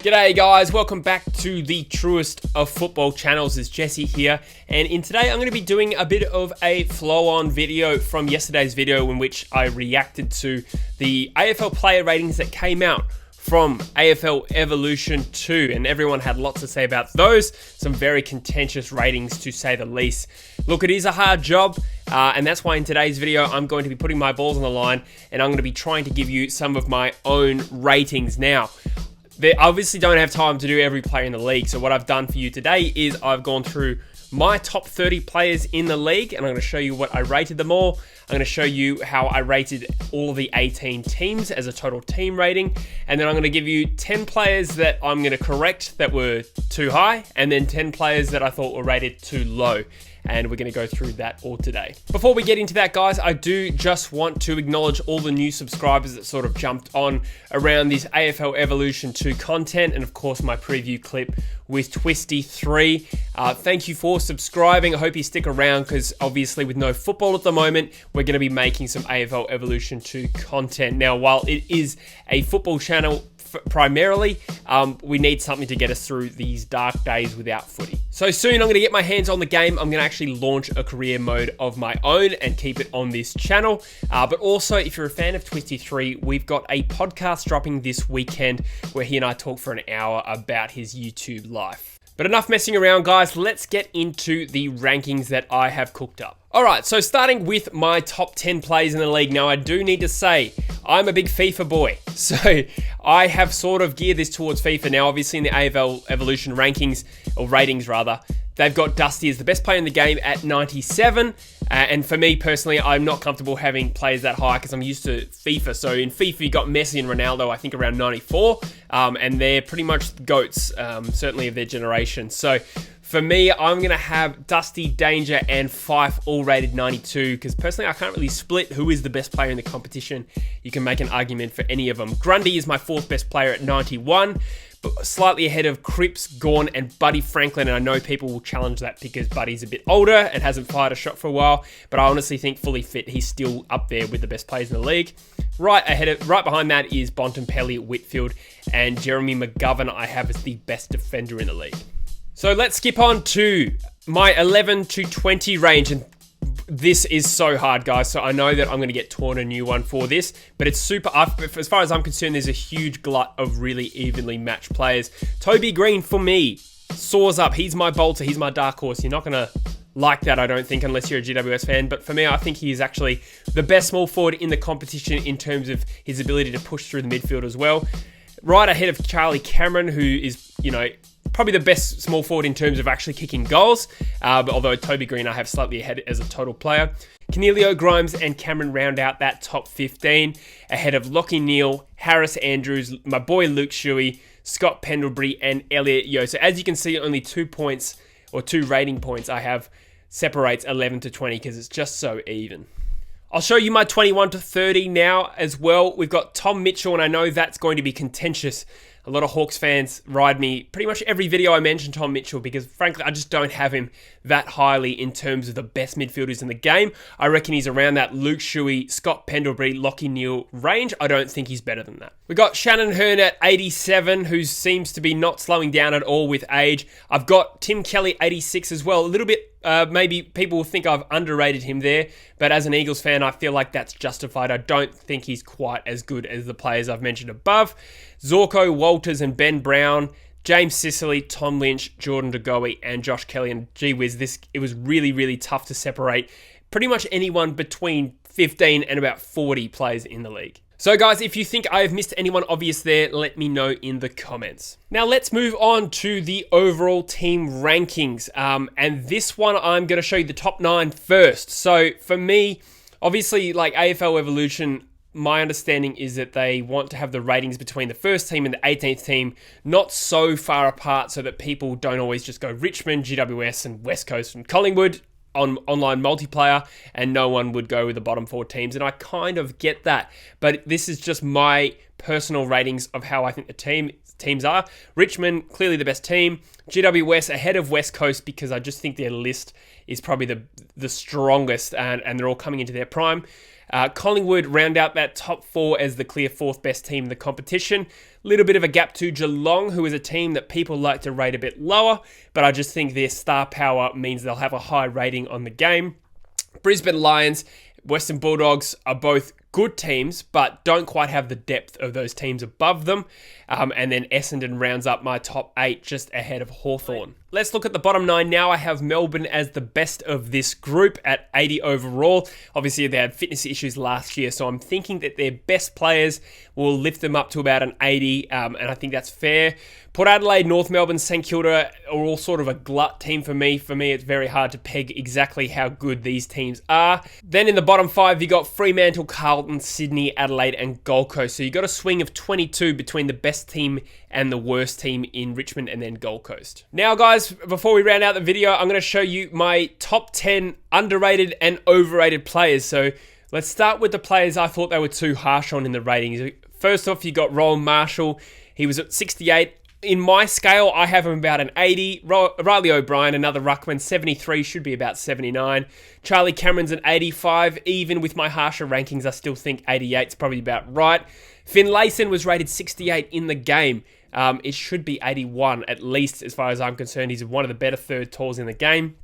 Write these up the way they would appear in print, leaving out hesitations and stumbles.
G'day guys, welcome back to the truest of football channels. It's Jesse here, and in today I'm going to be doing a bit of a flow-on video from yesterday's video in which I reacted to the AFL player ratings that came out from AFL Evolution 2, and everyone had lots to say about those. Some very contentious ratings to say the least. Look, it is a hard job, and that's why in today's video I'm going to be putting my balls on the line and I'm going to be trying to give you some of my own ratings. Now, they obviously don't have time to do every player in the league, so what I've done for you today is I've gone through my top 30 players in the league, and I'm going to show you what I rated them all. I'm going to show you how I rated all of the 18 teams as a total team rating, and then I'm going to give you 10 players that I'm going to correct that were too high, and then 10 players that I thought were rated too low. And we're going to go through that all today. Before we get into that, guys, I do just want to acknowledge all the new subscribers that sort of jumped on around this AFL Evolution 2 content, and of course my preview clip with Twisty3. Thank you for subscribing. I hope you stick around because obviously with no football at the moment, we're going to be making some AFL Evolution 2 content. Now, while it is a football channel primarily, we need something to get us through these dark days without footy. So soon I'm going to get my hands on the game. I'm going to actually launch a career mode of my own and keep it on this channel. But also, if you're a fan of Twisty3, we've got a podcast dropping this weekend where he and I talk for an hour about his YouTube life. But enough messing around, guys. Let's get into the rankings that I have cooked up. Alright, so starting with my top 10 players in the league. Now, I do need to say, I'm a big FIFA boy. So, I have sort of geared this towards FIFA. Now, obviously in the AFL Evolution rankings, or ratings rather, they've got Dusty as the best player in the game at 97. And for me personally, I'm not comfortable having players that high because I'm used to FIFA. So in FIFA, you got Messi and Ronaldo, I think around 94. And they're pretty much the GOATs, certainly of their generation. So for me, I'm going to have Dusty, Danger, and Fife all rated 92 because personally, I can't really split who is the best player in the competition. You can make an argument for any of them. Grundy is my fourth best player at 91. Slightly ahead of Cripps, Gawn, and Buddy Franklin, and I know people will challenge that because Buddy's a bit older and hasn't fired a shot for a while, but I honestly think fully fit, he's still up there with the best players in the league. Right behind that is Bontempelli, Whitfield, and Jeremy McGovern I have as the best defender in the league. So let's skip on to my 11 to 20 range, and this is so hard, guys, so I know that I'm going to get torn a new one for this, but it's super, as far as I'm concerned, there's a huge glut of really evenly matched players. Toby Green, for me, soars up. He's my bolter. He's my dark horse. You're not going to like that, I don't think, unless you're a GWS fan, but for me, I think he is actually the best small forward in the competition in terms of his ability to push through the midfield as well. Right ahead of Charlie Cameron, who is, probably the best small forward in terms of actually kicking goals, but although Toby Green I have slightly ahead as a total player. Cornelio, Grimes, and Cameron round out that top 15, ahead of Lockie Neal, Harris Andrews, my boy Luke Shuey, Scott Pendlebury, and Elliot Yeo. So as you can see, only 2 points, or 2 rating points I have, separates 11 to 20 because it's just so even. I'll show you my 21 to 30 now as well. We've got Tom Mitchell, and I know that's going to be contentious. A lot of Hawks fans ride me pretty much every video I mention Tom Mitchell because, frankly, I just don't have him that highly in terms of the best midfielders in the game. I reckon he's around that Luke Shuey, Scott Pendlebury, Lockie Neal range. I don't think he's better than that. We got Shannon Hearn at 87, who seems to be not slowing down at all with age. I've got Tim Kelly, 86 as well. A little bit, maybe people will think I've underrated him there, but as an Eagles fan, I feel like that's justified. I don't think he's quite as good as the players I've mentioned above. Zorko, Walters, and Ben Brown, James Sicily, Tom Lynch, Jordan De Goey, and Josh Kelly. And gee whiz, it was really, really tough to separate pretty much anyone between 15 and about 40 players in the league. So guys, if you think I have missed anyone obvious there, let me know in the comments. Now let's move on to the overall team rankings. And this one, I'm going to show you the top 9 first. So for me, obviously like AFL Evolution, my understanding is that they want to have the ratings between the first team and the 18th team not so far apart so that people don't always just go Richmond, GWS, and West Coast and Collingwood on online multiplayer, and no one would go with the bottom 4 teams. And I kind of get that, but this is just my personal ratings of how I think the teams are. Richmond, clearly the best team. GWS ahead of West Coast because I just think their list is probably the strongest, and they're all coming into their prime. Collingwood round out that top 4 as the clear 4th best team in the competition. Little bit of a gap to Geelong, who is a team that people like to rate a bit lower, but I just think their star power means they'll have a high rating on the game. Brisbane Lions, Western Bulldogs are both good teams, but don't quite have the depth of those teams above them. And then Essendon rounds up my top 8 just ahead of Hawthorn. Let's look at the bottom 9 now. I have Melbourne as the best of this group at 80 overall. Obviously, they had fitness issues last year, so I'm thinking that their best players will lift them up to about an 80, and I think that's fair. Port Adelaide, North Melbourne, St Kilda are all sort of a glut team for me. For me, it's very hard to peg exactly how good these teams are. Then in the bottom 5, you got Fremantle, Carlton, Sydney, Adelaide, and Gold Coast. So you got a swing of 22 between the best team and the worst team in Richmond and then Gold Coast. Now, guys, before we round out the video, I'm going to show you my top 10 underrated and overrated players. So let's start with the players I thought they were too harsh on in the ratings. First off, you got Rowan Marshall. He was at 68. In my scale, I have him about an 80. Riley O'Brien, another ruckman, 73, should be about 79. Charlie Cameron's an 85. Even with my harsher rankings, I still think 88 is probably about right. Finlayson was rated 68 in the game. It should be 81 at least, as far as I'm concerned. He's one of the better third talls in the game.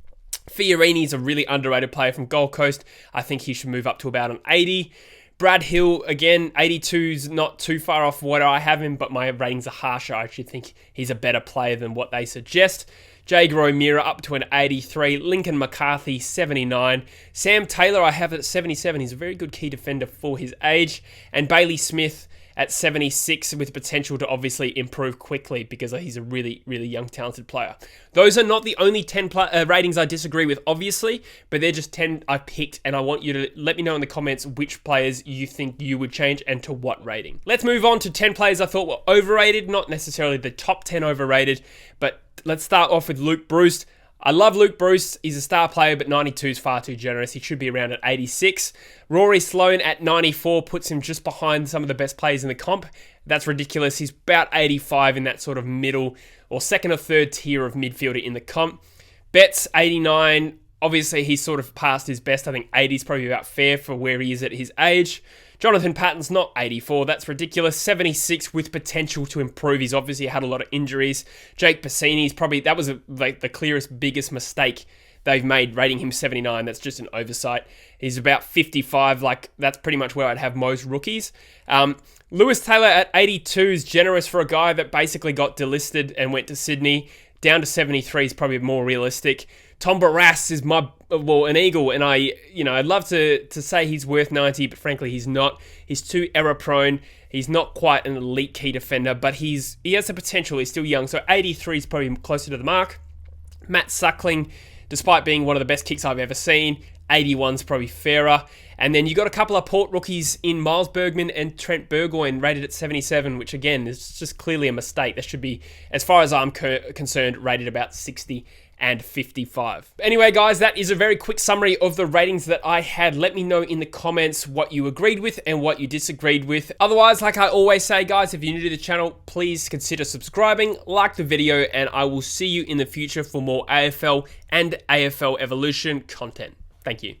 Fiorini's a really underrated player from Gold Coast. I think he should move up to about an 80. Brad Hill, again, 82's not too far off what I have him, but my ratings are harsher. I actually think he's a better player than what they suggest. Jager O'Meara up to an 83. Lincoln McCarthy, 79. Sam Taylor, I have at 77. He's a very good key defender for his age. And Bailey Smith at 76 with potential to obviously improve quickly because he's a really, really young, talented player. Those are not the only 10 ratings I disagree with, obviously, but they're just 10 I picked, and I want you to let me know in the comments which players you think you would change and to what rating. Let's move on to 10 players I thought were overrated, not necessarily the top 10 overrated, but let's start off with Luke Bruce. I love Luke Bruce. He's a star player, but 92 is far too generous. He should be around at 86. Rory Sloane at 94 puts him just behind some of the best players in the comp. That's ridiculous. He's about 85 in that sort of middle or second or third tier of midfielder in the comp. Betts, 89. Obviously, he's sort of past his best. I think 80 is probably about fair for where he is at his age. Jonathan Patton's not 84. That's ridiculous. 76 with potential to improve. He's obviously had a lot of injuries. Jake Bassini's probably, that was like the clearest, biggest mistake they've made, rating him 79. That's just an oversight. He's about 55. Like, that's pretty much where I'd have most rookies. Lewis Taylor at 82 is generous for a guy that basically got delisted and went to Sydney. Down to 73 is probably more realistic. Tom Barrass is an Eagle, and I'd love to say he's worth 90, but frankly he's not. He's too error prone. He's not quite an elite key defender, but he has the potential. He's still young, so 83 is probably closer to the mark. Matt Suckling, despite being one of the best kicks I've ever seen, 81's probably fairer. And then you got a couple of Port rookies in Miles Bergman and Trent Burgoyne rated at 77, which again is just clearly a mistake. That should be, as far as I'm concerned, rated about 60 and 55. Anyway, guys, that is a very quick summary of the ratings that I had. Let me know in the comments what you agreed with and what you disagreed with. Otherwise, like I always say, guys, if you're new to the channel, please consider subscribing, like the video, and I will see you in the future for more AFL and AFL Evolution content. Thank you.